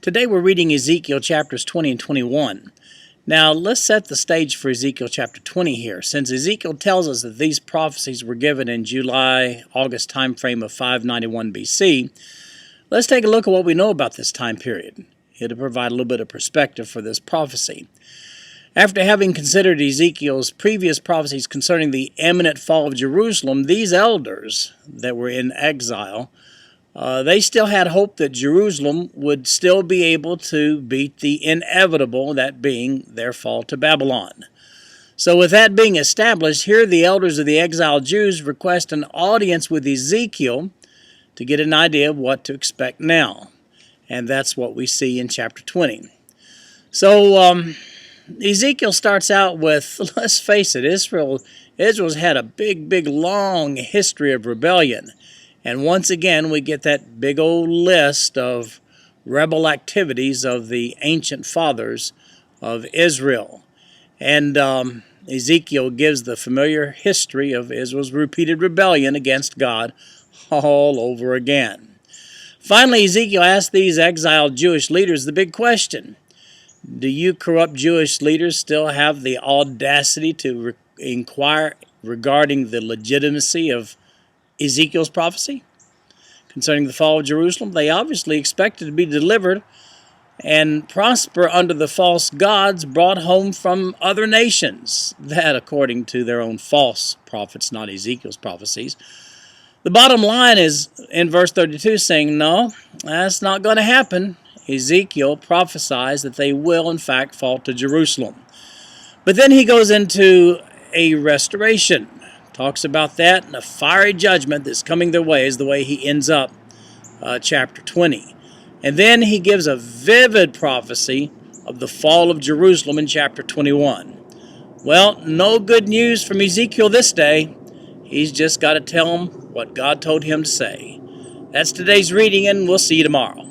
Today we're reading Ezekiel chapters 20 and 21. Now let's set the stage for Ezekiel chapter 20 here. Since Ezekiel tells us that these prophecies were given in July-August time frame of 591 BC, let's take a look at what we know about this time period. It'll provide a little bit of perspective for this prophecy. After having considered Ezekiel's previous prophecies concerning the imminent fall of Jerusalem, these elders that were in exile, they still had hope that Jerusalem would still be able to beat the inevitable, that being their fall to Babylon. So with that being established, here the elders of the exiled Jews request an audience with Ezekiel to get an idea of what to expect now. And that's what we see in chapter 20. So Ezekiel starts out with, let's face it, Israel's had a big, long history of rebellion. And once again, we get that big old list of rebel activities of the ancient fathers of Israel. And Ezekiel gives the familiar history of Israel's repeated rebellion against God all over again. Finally, Ezekiel asks these exiled Jewish leaders the big question. Do you corrupt Jewish leaders still have the audacity to inquire regarding the legitimacy of Ezekiel's prophecy concerning the fall of Jerusalem? They obviously expected to be delivered and prosper under the false gods brought home from other nations. That according to their own false prophets, not Ezekiel's prophecies. The bottom line is in verse 32 saying, no, that's not going to happen. Ezekiel prophesies that they will in fact fall to Jerusalem. But then he goes into a restoration. Talks about that and a fiery judgment that's coming their way is the way he ends up chapter 20. And then he gives a vivid prophecy of the fall of Jerusalem in chapter 21. Well, no good news from Ezekiel this day. He's just got to tell them what God told him to say. That's today's reading, and we'll see you tomorrow.